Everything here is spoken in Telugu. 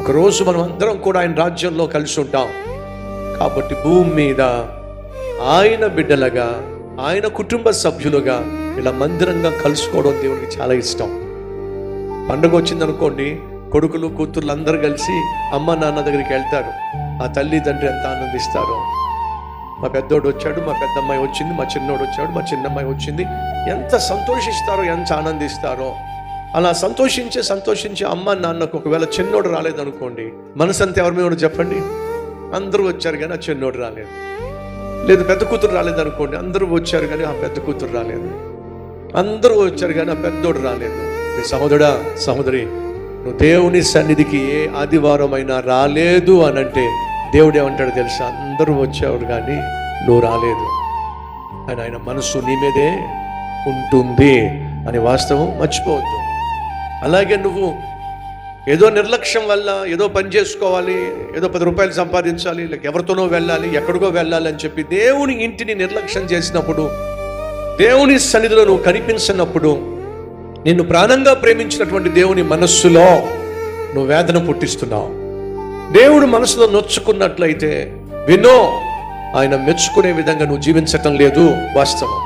ఒకరోజు మనం అందరం కూడా ఆయన రాజ్యంలో కలిసి ఉంటాం. కాబట్టి భూమి మీద ఆయన బిడ్డలుగా, ఆయన కుటుంబ సభ్యులుగా ఇలా మందిరంగా కలుసుకోవడం దేవునికి చాలా ఇష్టం. పండుగ వచ్చిందనుకోండి, కొడుకులు కూతుర్లు అందరూ కలిసి అమ్మ నాన్న దగ్గరికి వెళ్తారు. ఆ తల్లి తండ్రి ఎంత ఆనందిస్తారో. మా పెద్దోడు వచ్చాడు, మా పెద్దమ్మాయి వచ్చింది, మా చిన్నోడు వచ్చాడు, మా చిన్నమ్మాయి వచ్చింది, ఎంత సంతోషిస్తారో, ఎంత ఆనందిస్తారో. అలా సంతోషించి అమ్మ నాన్నకు ఒకవేళ చిన్నోడు రాలేదనుకోండి, మనసంతా ఎవరి మీద చెప్పండి, అందరూ వచ్చారు కానీ ఆ చిన్నోడు రాలేదు. లేదు పెద్ద కూతురు రాలేదనుకోండి, అందరూ వచ్చారు కానీ ఆ పెద్ద కూతురు రాలేదు. అందరూ వచ్చారు కానీ ఆ పెద్దోడు రాలేదు. మీ సహోదరుడా సహోదరి, నువ్వు దేవుని సన్నిధికి ఏ ఆదివారం అయినా రాలేదు అనంటే దేవుడు ఏమంటాడు తెలుసా? అందరూ వచ్చేవాడు కానీ నువ్వు రాలేదు అని ఆయన మనసు నీ మీదే ఉంటుంది అని వాస్తవం మర్చిపోవద్దు. అలాగే నువ్వు ఏదో నిర్లక్ష్యం వల్ల ఏదో పని చేసుకోవాలి, ఏదో 10 రూపాయలు సంపాదించాలి, లేక ఎవరితోనో వెళ్ళాలి, ఎక్కడికో వెళ్ళాలి అని చెప్పి దేవుని ఇంటిని నిర్లక్ష్యం చేసినప్పుడు, దేవుని సన్నిధిలో నువ్వు కనిపించినప్పుడు, నిన్ను ప్రాణంగా ప్రేమించినటువంటి దేవుని మనస్సులో నువ్వు వేదన పుట్టిస్తున్నావు. దేవుడు మనసులో నొచ్చుకున్నట్లయితే వినో, ఆయన మెచ్చుకునే విధంగా నువ్వు జీవించటం లేదు వాస్తవం.